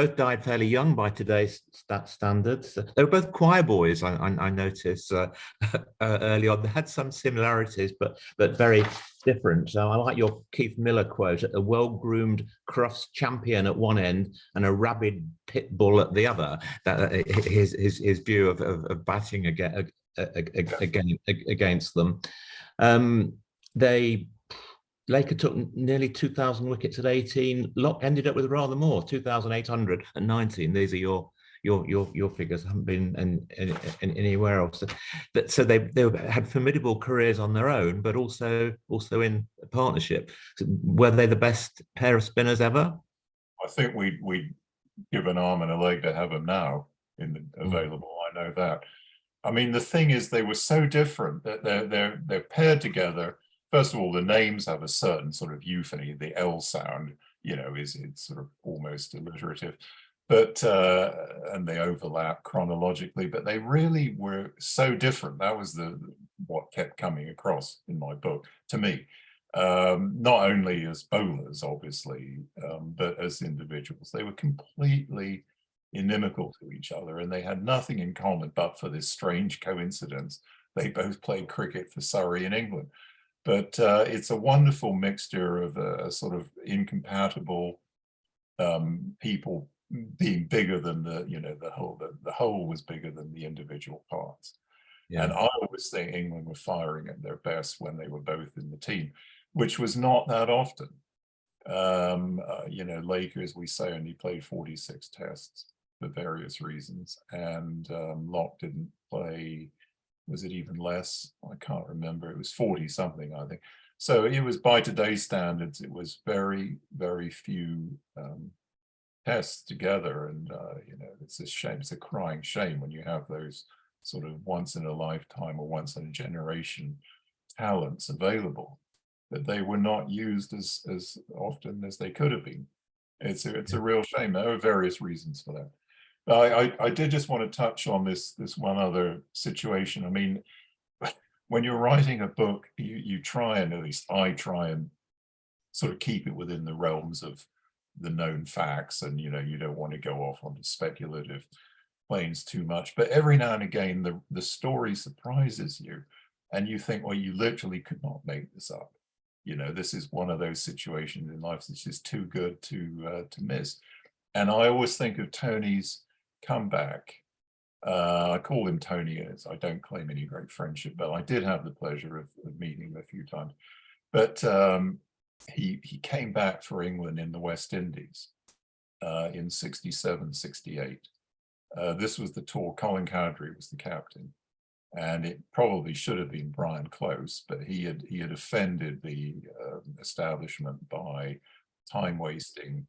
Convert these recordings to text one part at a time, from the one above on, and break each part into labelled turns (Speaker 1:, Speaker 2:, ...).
Speaker 1: both died fairly young by today's standards. They were both choir boys. I noticed early on. They had some similarities, but very different. So I like your Keith Miller quote: "A well-groomed Crufts champion at one end and a rabid pit bull at the other." That his view of batting against them. They Laker took nearly 2,000 wickets at 18. Locke ended up with rather more, 2,819. These are your figures. Haven't been anywhere else. So they had formidable careers on their own, but also in partnership. So were they the best pair of spinners ever?
Speaker 2: I think we give an arm and a leg to have them now available. I know that. I mean, the thing is, they were so different that they're paired together. First of all, the names have a certain sort of euphony. The L sound, it's sort of almost alliterative, but and they overlap chronologically. But they really were so different. That was what kept coming across in my book to me. Not only as bowlers, obviously, but as individuals. They were completely inimical to each other, and they had nothing in common but for this strange coincidence. They both played cricket for Surrey in England. But it's a wonderful mixture of a sort of incompatible people being bigger than the whole. The whole was bigger than the individual parts. Yeah. And I always think England were firing at their best when they were both in the team, which was not that often. Laker, as we say, only played 46 tests for various reasons, and Locke didn't play. Was it even less? I can't remember. It was 40 something, I think. So it was, by today's standards, it was very, very few tests together. And, it's a shame. It's a crying shame when you have those sort of once in a lifetime or once in a generation talents available, that they were not used as often as they could have been. It's a real shame. There are various reasons for that. I did just want to touch on this one other situation. I mean, when you're writing a book, you try, and at least I try, and sort of keep it within the realms of the known facts, and you don't want to go off onto speculative planes too much. But every now and again, the story surprises you, and you think, well, you literally could not make this up. This is one of those situations in life that's just too good to miss. And I always think of Tony's comeback. I call him Tony, as I don't claim any great friendship, but I did have the pleasure of meeting him a few times. But he came back for England in the West Indies in 67, 68. This was the tour. Colin Cowdrey was the captain, and it probably should have been Brian Close, but he had offended the establishment by time wasting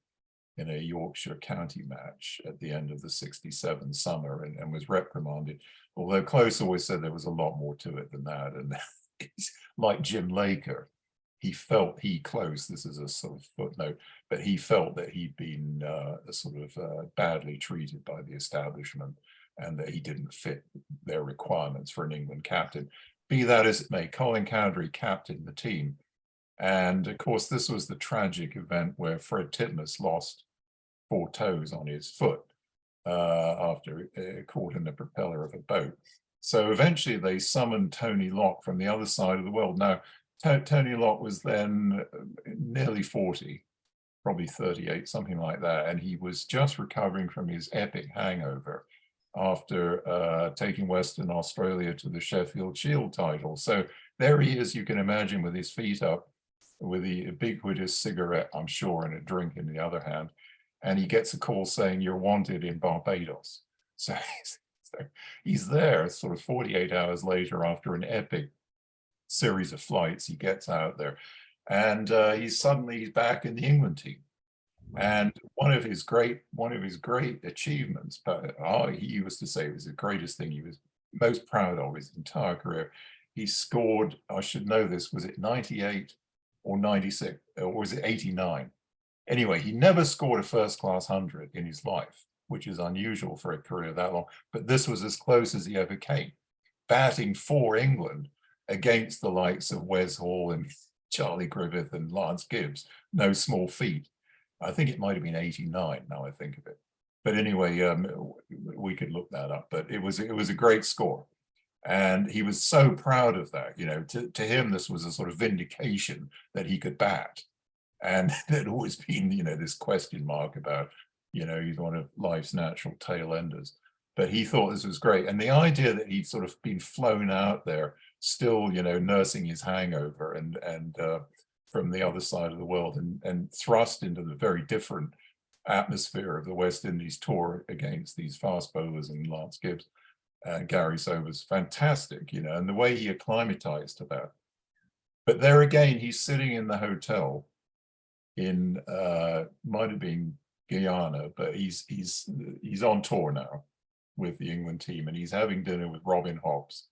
Speaker 2: in a Yorkshire county match at the end of the 67 summer, and was reprimanded. Although Close always said there was a lot more to it than that. And like Jim Laker, Close, this is a sort of footnote, but he felt that he'd been badly treated by the establishment, and that he didn't fit their requirements for an England captain. Be that as it may, Colin Cowdrey captained the team. And of course, this was the tragic event where Fred Titmuss lost 4 toes on his foot after caught in the propeller of a boat. So eventually they summoned Tony Locke from the other side of the world. Now, Tony Locke was then nearly 40, probably 38, something like that. And he was just recovering from his epic hangover after taking Western Australia to the Sheffield Shield title. So there he is, you can imagine, with his feet up, with a ubiquitous cigarette, I'm sure, and a drink in the other hand. And he gets a call saying, "You're wanted in Barbados." So he's there sort of 48 hours later after an epic series of flights. He gets out there, and he's back in the England team. And one of his great achievements, but he used to say it was the greatest thing he was most proud of his entire career. He scored, I should know this, was it 98 or 96, or was it 89? Anyway, he never scored a first-class 100 in his life, which is unusual for a career that long. But this was as close as he ever came, batting for England against the likes of Wes Hall and Charlie Griffith and Lance Gibbs. No small feat. I think it might have been 89, now I think of it. But anyway, we could look that up. But it was a great score, and he was so proud of that. You know, to him, this was a sort of vindication that he could bat. And there'd always been, you know, this question mark about, you know, he's one of life's natural tail enders. But he thought this was great. And the idea that he'd sort of been flown out there, still, you know, nursing his hangover and from the other side of the world, and thrust into the very different atmosphere of the West Indies tour against these fast bowlers and Lance Gibbs, Gary Sobers, fantastic, you know, and the way he acclimatized to that. But there again, he's sitting in the hotel in might have been Guyana, but he's on tour now with the England team, and he's having dinner with Robin Hobbs,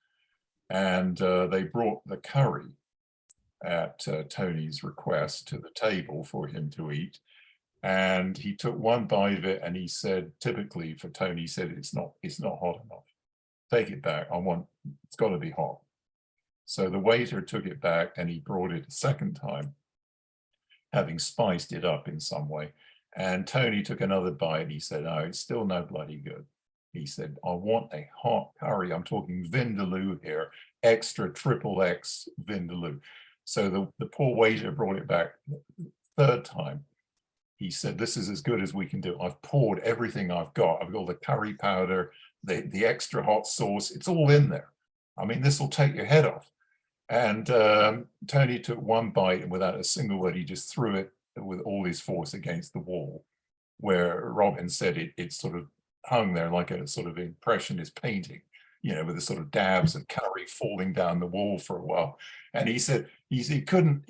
Speaker 2: and they brought the curry at Tony's request to the table for him to eat, and he took one bite of it and he said, typically for Tony, he said, it's not hot enough, take it back, it's got to be hot. So the waiter took it back and he brought it a second time, having spiced it up in some way. And Tony took another bite and he said, oh, it's still no bloody good. He said, I want a hot curry. I'm talking Vindaloo here, extra XXX Vindaloo. So the poor waiter brought it back the third time. He said, this is as good as we can do. I've poured everything I've got. I've got the curry powder, the extra hot sauce. It's all in there. I mean, this will take your head off. And Tony took one bite, and without a single word, he just threw it with all his force against the wall, where Robin said it sort of hung there like a sort of impressionist painting, you know, with the sort of dabs of curry falling down the wall for a while. And he said he couldn't,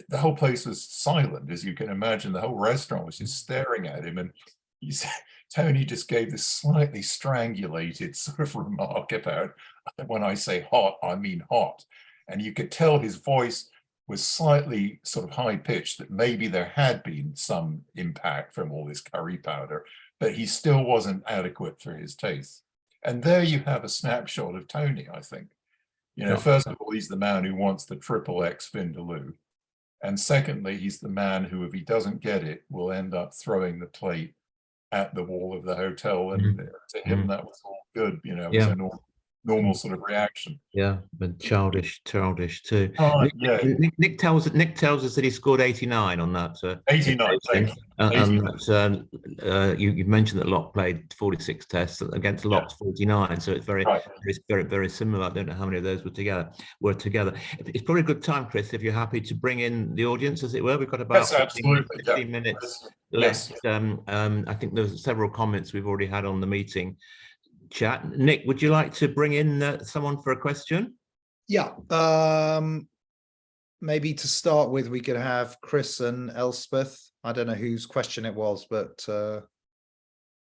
Speaker 2: the whole place was silent, as you can imagine. The whole restaurant was just staring at him. And he said, Tony just gave this slightly strangulated sort of remark about, when I say hot, I mean hot. And you could tell his voice was slightly sort of high pitched, that maybe there had been some impact from all this curry powder, but he still wasn't adequate for his taste. And there you have a snapshot of Tony, I think. You know, first of all, he's the man who wants the XXX Vindaloo. And secondly, he's the man who, if he doesn't get it, will end up throwing the plate at the wall of the hotel. And to him, that was all good. You know, it was a normal sort of reaction.
Speaker 1: Yeah, but childish too.
Speaker 2: Nick
Speaker 1: tells us that he scored 89 on that.
Speaker 2: 89, thank you.
Speaker 1: And that, you mentioned that Locke played 46 tests against Locke's 49, so it's very similar. I don't know how many of those were together. It's probably a good time, Chris, if you're happy to bring in the audience, as it were. We've got about 15 minutes left. I think there's several comments we've already had on the meeting chat. Nick, would you like to bring in someone for a question?
Speaker 3: Yeah, maybe to start with, we could have Chris and Elspeth. I don't know whose question it was, but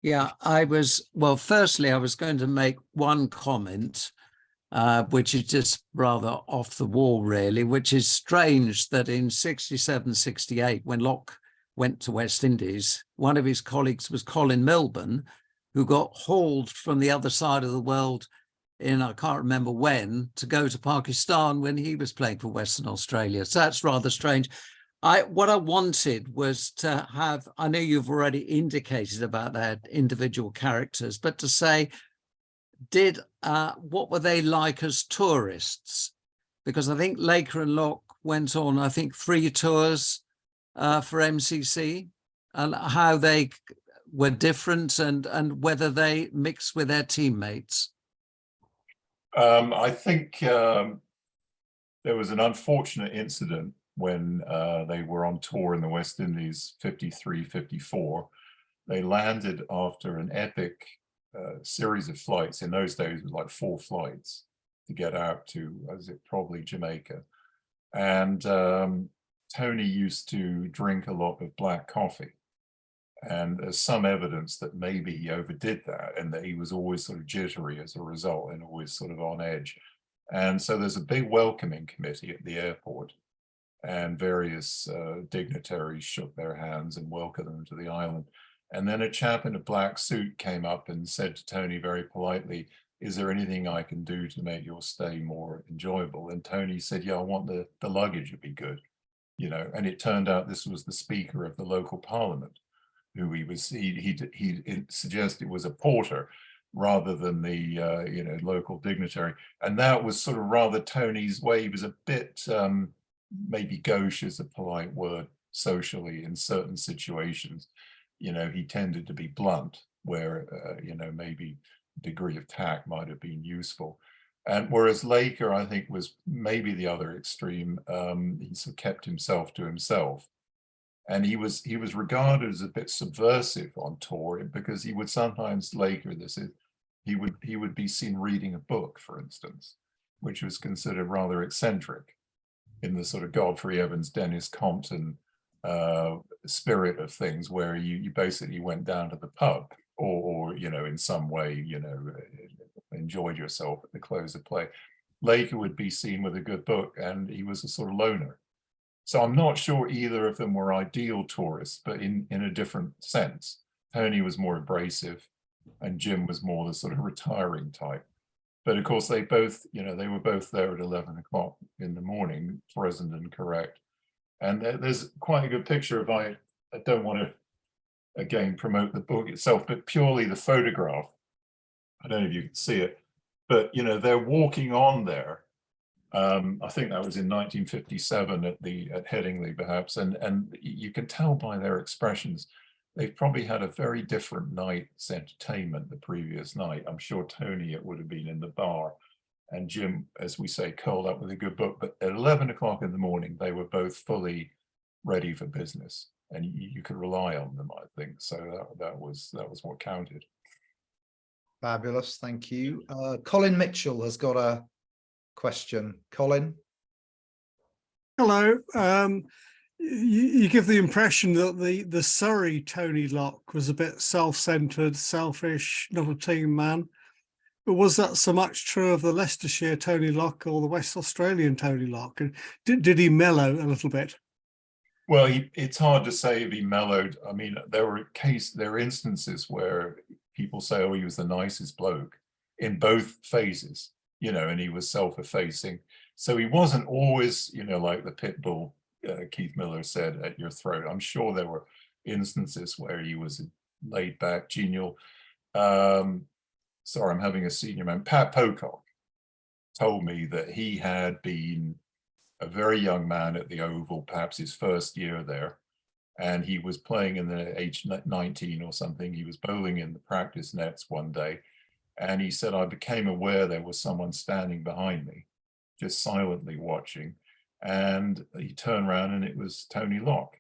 Speaker 4: yeah, firstly, I was going to make one comment, which is just rather off the wall, really, which is strange that in 67, 68, when Locke went to West Indies, one of his colleagues was Colin Milburn, who got hauled from the other side of the world in, I can't remember when, to go to Pakistan when he was playing for Western Australia. So that's rather strange. What I wanted was to have, I know you've already indicated about their individual characters, but to say, what were they like as tourists? Because I think Laker and Locke went on, I think, 3 tours for MCC, and how they were different and whether they mixed with their teammates.
Speaker 2: I think there was an unfortunate incident when they were on tour in the West Indies, 53, 54. They landed after an epic series of flights. In those days, it was like 4 flights to get out to, probably Jamaica. And Tony used to drink a lot of black coffee. And there's some evidence that maybe he overdid that, and that he was always sort of jittery as a result, and always sort of on edge. And so there's a big welcoming committee at the airport, and various dignitaries shook their hands and welcomed them to the island. And then a chap in a black suit came up and said to Tony very politely, is there anything I can do to make your stay more enjoyable? And Tony said, yeah, I want the luggage to be good, you know. And it turned out this was the Speaker of the local parliament. who he suggested was a porter rather than the you know, local dignitary, and that was sort of rather Tony's way. He was a bit maybe gauche is a polite word socially in certain situations. You know, he tended to be blunt, where you know, maybe degree of tact might have been useful. And whereas Laker, I think, was maybe the other extreme. He sort of kept himself to himself, and he was regarded as a bit subversive on tour, because he would sometimes, Laker, he would be seen reading a book, for instance, which was considered rather eccentric in the sort of Godfrey Evans, Dennis Compton spirit of things, where you basically went down to the pub, or you know, in some way, you know, enjoyed yourself at the close of play. Laker would be seen with a good book, and he was a sort of loner. So I'm not sure either of them were ideal tourists, but in a different sense. Tony was more abrasive, and Jim was more the sort of retiring type. But of course, they both, you know, they were both there at 11 o'clock in the morning, present and correct. And there's quite a good picture of, I don't want to, again, promote the book itself, but purely the photograph. I don't know if you can see it, but, you know, they're walking on there. I think that was in 1957 at Headingley, perhaps. And you can tell by their expressions, they've probably had a very different night's entertainment the previous night. I'm sure Tony, it would have been in the bar, and Jim, as we say, curled up with a good book. But at 11 o'clock in the morning, they were both fully ready for business, and you could rely on them, I think. So that was what counted.
Speaker 3: Fabulous, thank you. Colin Mitchell has got a question. Colin.
Speaker 5: Hello. You give the impression that the Surrey Tony Locke was a bit self-centered, selfish, not a team man. But was that so much true of the Leicestershire Tony Locke or the West Australian Tony Locke? And did he mellow a little bit?
Speaker 2: Well, it's hard to say if he mellowed. I mean, there are instances where people say, oh, he was the nicest bloke in both phases, you know, and he was self-effacing. So he wasn't always, you know, like the pit bull, Keith Miller said, at your throat. I'm sure there were instances where he was laid back, genial. Sorry, I'm having a senior man. Pat Pocock told me that he had been a very young man at the Oval, perhaps his first year there, and he was playing in the age 19 or something. He was bowling in the practice nets one day, and he said, I became aware there was someone standing behind me, just silently watching, and he turned around and it was Tony Locke.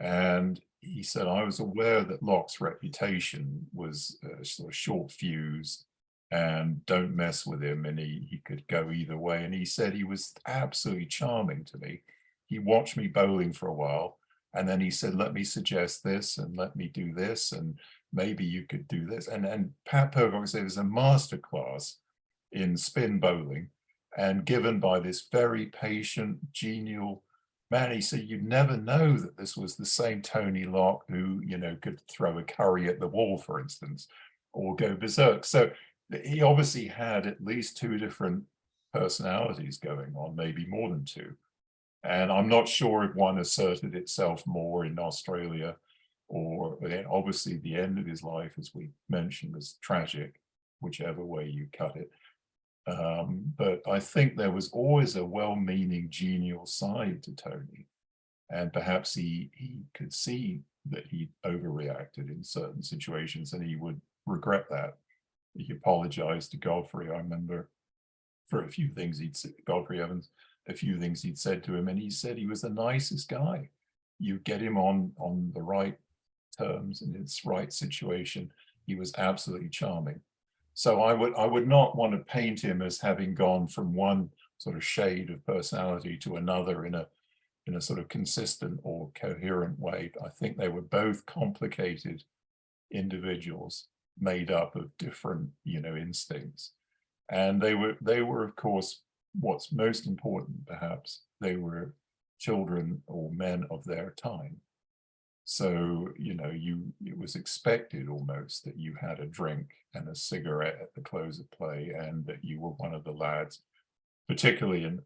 Speaker 2: And he said, I was aware that Locke's reputation was sort of short fused and don't mess with him, and he could go either way. And he said he was absolutely charming to me. He watched me bowling for a while, and then he said, let me suggest this and let me do this, and maybe you could do this. And Pat Pocock said it was a masterclass in spin bowling, and given by this very patient, genial man. He said you'd never know that this was the same Tony Locke who, you know, could throw a curry at the wall, for instance, or go berserk. So he obviously had at least two different personalities going on, maybe more than two. And I'm not sure if one asserted itself more in Australia, or obviously the end of his life, as we mentioned, was tragic, whichever way you cut it. But I think there was always a well-meaning, genial side to Tony. And perhaps he could see that he overreacted in certain situations, and he would regret that. He apologized to Godfrey. I remember for a few things he'd said, Godfrey Evans, a few things he'd said to him, and he said he was the nicest guy. You get him on the right terms and its right situation, he was absolutely charming. So I would not want to paint him as having gone from one sort of shade of personality to another in a sort of consistent or coherent way. I think they were both complicated individuals made up of different, you know, instincts. And they were, of course, what's most important, perhaps, they were children or men of their time. So, you know, it was expected almost that you had a drink and a cigarette at the close of play, and that you were one of the lads, particularly in,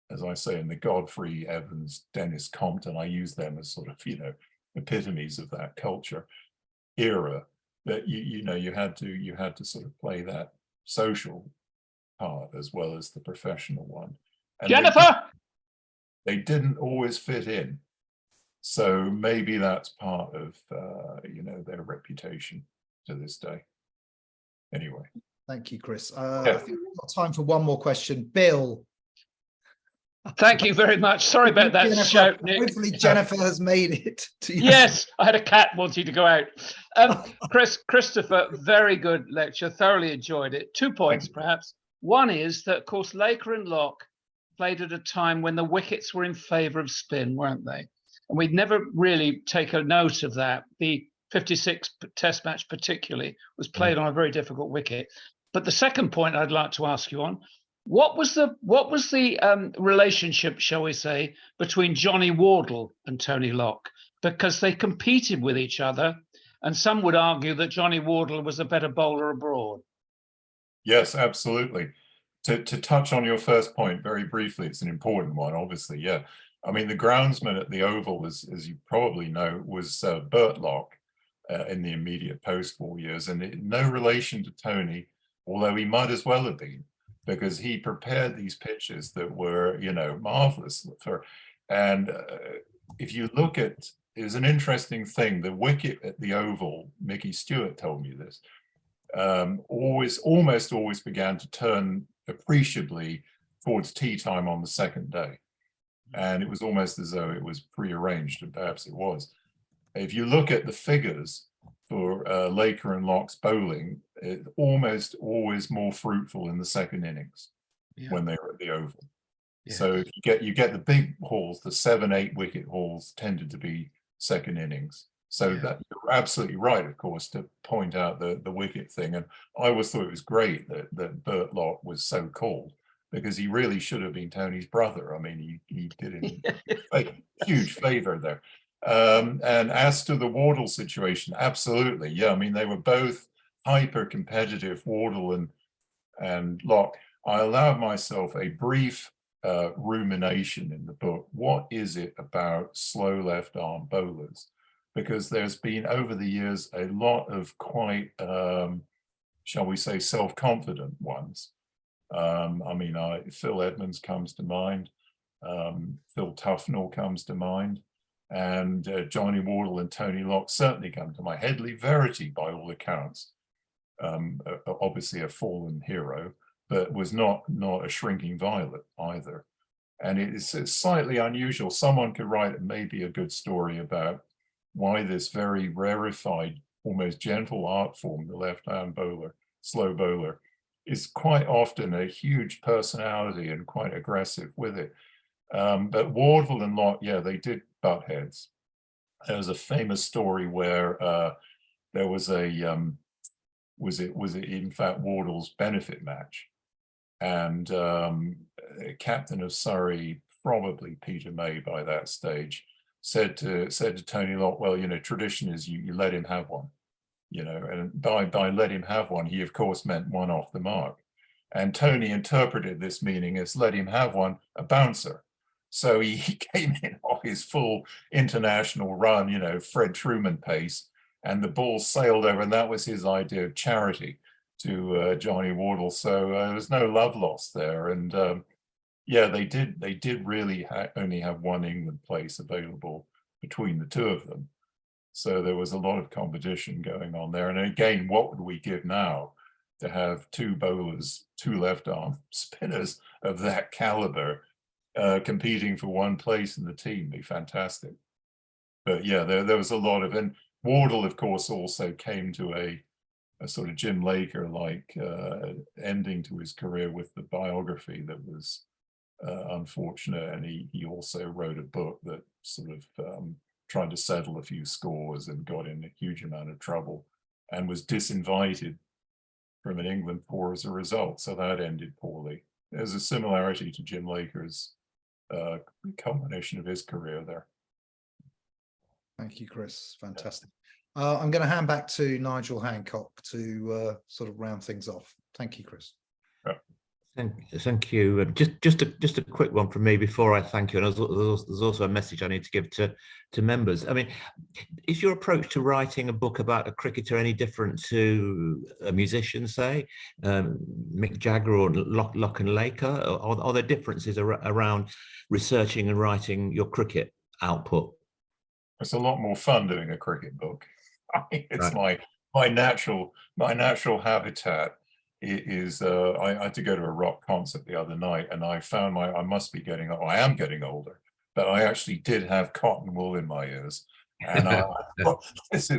Speaker 2: as I say, in the Godfrey Evans, Dennis Compton. I use them as sort of, you know, epitomes of that culture era, that you had to sort of play that social part as well as the professional one. And
Speaker 6: Jennifer!
Speaker 2: they didn't always fit in. So maybe that's part of their reputation to this day. Anyway.
Speaker 3: Thank you, Chris.
Speaker 2: Yeah.
Speaker 3: I think we've got time for one more question. Bill.
Speaker 6: Thank you very much. Sorry about that
Speaker 3: Jennifer,
Speaker 6: shout, Nick.
Speaker 3: hopefully Jennifer has made it to you.
Speaker 6: Yes, I had a cat wanting to go out. Christopher, very good lecture. Thoroughly enjoyed it. 2 points, perhaps. One is that, of course, Laker and Locke played at a time when the wickets were in favour of spin, weren't they? And we'd never really take a note of that. The 56 Test match, particularly, was played on a very difficult wicket. But the second point I'd like to ask you on: what was the relationship, shall we say, between Johnny Wardle and Tony Locke? Because they competed with each other, and some would argue that Johnny Wardle was a better bowler abroad.
Speaker 2: Yes, absolutely. To touch on your first point very briefly, it's an important one, obviously. Yeah, I mean, the groundsman at the Oval, as you probably know, was Bert Locke in the immediate post-war years, and no relation to Tony, although he might as well have been, because he prepared these pitches that were, marvelous for. And if you look at, it was an interesting thing, the wicket at the Oval, Mickey Stewart told me this, almost always began to turn appreciably towards tea time on the second day. And it was almost as though it was prearranged, and perhaps it was. If you look at the figures for Laker and Locke's bowling, it almost always more fruitful in the second innings when they were at the Oval. Yeah. So you get the big hauls, the 7-8 wicket hauls tended to be second innings. So that you're absolutely right, of course, to point out the wicket thing. And I always thought it was great that Bert Locke was so called, because he really should have been Tony's brother. I mean, he did him a huge favor there. And as to the Wardle situation, absolutely. Yeah, I mean, they were both hyper competitive, Wardle and Locke. I allowed myself a brief rumination in the book. What is it about slow left arm bowlers? Because there's been over the years a lot of quite, shall we say, self-confident ones. I mean, Phil Edmonds comes to mind, Phil Tufnell comes to mind, and Johnny Wardle and Tony Locke certainly come to mind. Headley Verity, by all accounts, obviously a fallen hero, but was not a shrinking violet either. And it's slightly unusual. Someone could write maybe a good story about why this very rarefied, almost gentle art form, the left-hand bowler, slow bowler, is quite often a huge personality and quite aggressive with it. But Wardle and Locke, yeah, they did butt heads. There was a famous story where there was a, was it in fact Wardle's benefit match? And captain of Surrey, probably Peter May by that stage, said to Tony Locke, well, tradition is you let him have one, and by let him have one, he of course meant one off the mark. And Tony interpreted this meaning as let him have one, a bouncer. So he came in off his full international run, Fred Truman pace, and the ball sailed over, and that was his idea of charity to Johnny Wardle. So there was no love lost there. And yeah, they did really only have one England place available between the two of them. So there was a lot of competition going on there. And again, what would we give now to have two bowlers, two left arm spinners of that caliber competing for one place in the team? Be fantastic. But yeah, there was a lot of, and Wardle, of course, also came to a sort of Jim Laker-like ending to his career with the biography that was unfortunate. And he also wrote a book that sort of tried to settle a few scores and got in a huge amount of trouble and was disinvited from an England tour as a result. So that ended poorly. There's a similarity to Jim Laker's culmination of his career there.
Speaker 3: Thank you, Chris. Fantastic. I'm going to hand back to Nigel Hancock to sort of round things off. Thank you, Chris.
Speaker 1: Thank you. Just a quick one from me before I thank you. And there's also a message I need to give to members. I mean, is your approach to writing a book about a cricketer any different to a musician, say, Mick Jagger or Lock and Laker? Are there differences around researching and writing your cricket output?
Speaker 2: It's a lot more fun doing a cricket book. It's
Speaker 1: Right.
Speaker 2: my natural habitat. I had to go to a rock concert the other night, and I found I am getting older, but I actually did have cotton wool in my ears, and I thought, this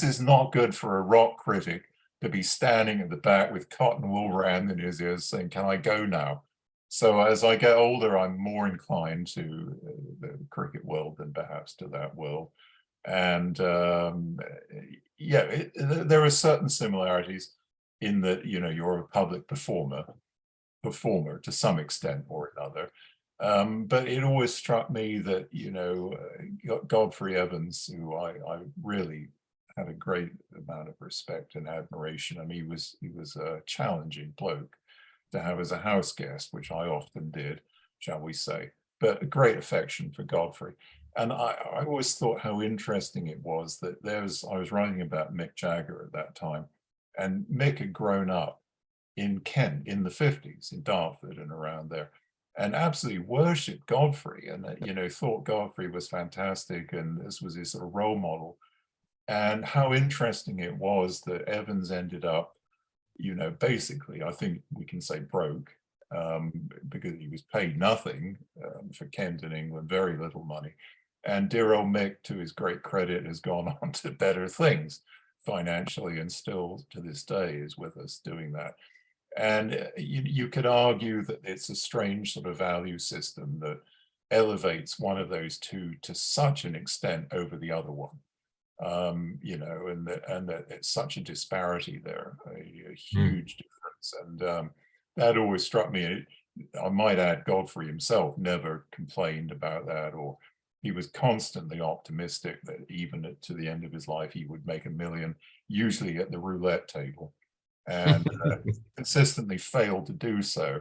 Speaker 2: is not good for a rock critic to be standing at the back with cotton wool around in his ears saying, "Can I go now?" So as I get older, I'm more inclined to the cricket world than perhaps to that world, and yeah, there are certain similarities in that, you know, you're a public performer to some extent or another. But it always struck me that, you know, Godfrey Evans, who I really had a great amount of respect and admiration. I mean, he was a challenging bloke to have as a house guest, which I often did, shall we say, but a great affection for Godfrey. And I always thought how interesting it was that I was writing about Mick Jagger at that time, and Mick had grown up in Kent in the 50s, in Dartford and around there, and absolutely worshipped Godfrey, and you know, thought Godfrey was fantastic, and this was his sort of role model. And how interesting it was that Evans ended up, you know, basically, I think we can say broke, because he was paid nothing for Kent in England, very little money. And dear old Mick, to his great credit, has gone on to better things financially, and still to this day is with us doing that. And you could argue that it's a strange sort of value system that elevates one of those two to such an extent over the other one. You know, and that it's such a disparity there, a huge difference. And that always struck me. I might add, Godfrey himself never complained about that, or he was constantly optimistic that even to the end of his life, he would make $1 million, usually at the roulette table, and consistently failed to do so.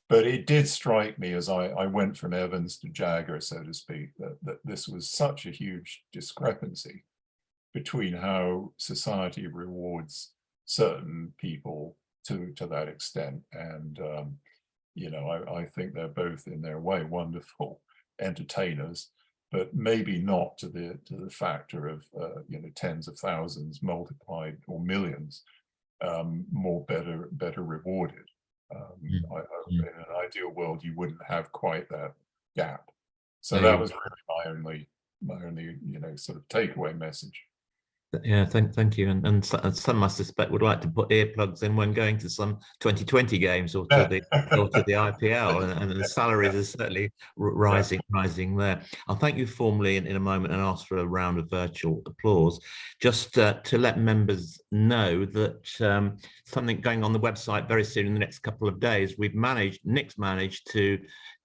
Speaker 2: But it did strike me as I went from Evans to Jagger, so to speak, that this was such a huge discrepancy between how society rewards certain people to that extent. And, you know, I think they're both in their way wonderful entertainers, but maybe not to the factor of, you know, tens of thousands multiplied, or millions, more better rewarded. In an ideal world, you wouldn't have quite that gap. So that was really my only, you know, sort of takeaway message.
Speaker 1: Yeah, thank you. And some, I suspect, would like to put earplugs in when going to some 2020 games or to the IPL, and the salaries are certainly rising there. I'll thank you formally in a moment and ask for a round of virtual applause. Just to let members know that something going on the website very soon in the next couple of days. Nick's managed to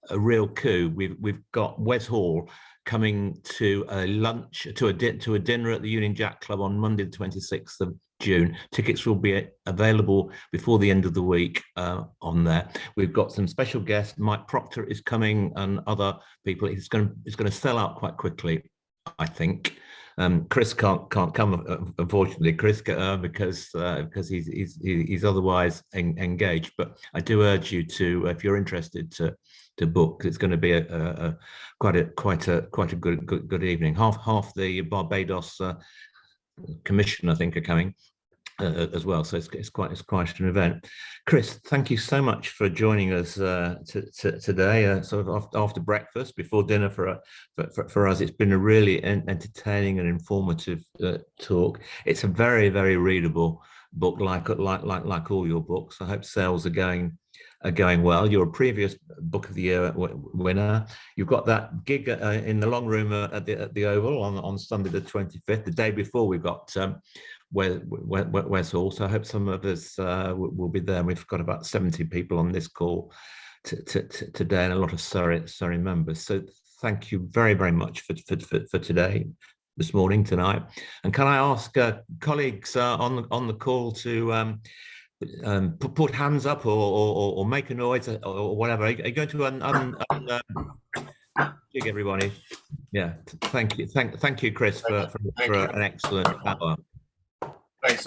Speaker 1: a real coup. We've got Wes Hall coming to a lunch, to a dinner at the Union Jack Club on Monday, the 26th of June. Tickets will be available before the end of the week on there. We've got some special guests. Mike Proctor is coming, and other people. It's going to sell out quite quickly, I think. Chris can't come, unfortunately, Chris, because he's otherwise engaged. But I do urge you to, if you're interested, to book. It's going to be quite a good evening. Half the Barbados Commission, I think, are coming as well, so it's quite an event. Chris, thank you so much for joining us today, sort of after breakfast, before dinner for us. It's been a really entertaining and informative talk. It's a very readable book, like all your books. I hope sales are going well. You're a previous Book of the Year winner. You've got that gig in the long room at the Oval on Sunday the 25th, the day before we've got Wes Hall. So I hope some of us will be there. We've got about 70 people on this call today, and a lot of Surrey members. So thank you very much for today, this morning, tonight. And can I ask colleagues on the call to put hands up or make a noise or whatever. Are you going to jig everybody? Yeah, thank you, Chris, for an excellent hour.
Speaker 2: Thanks.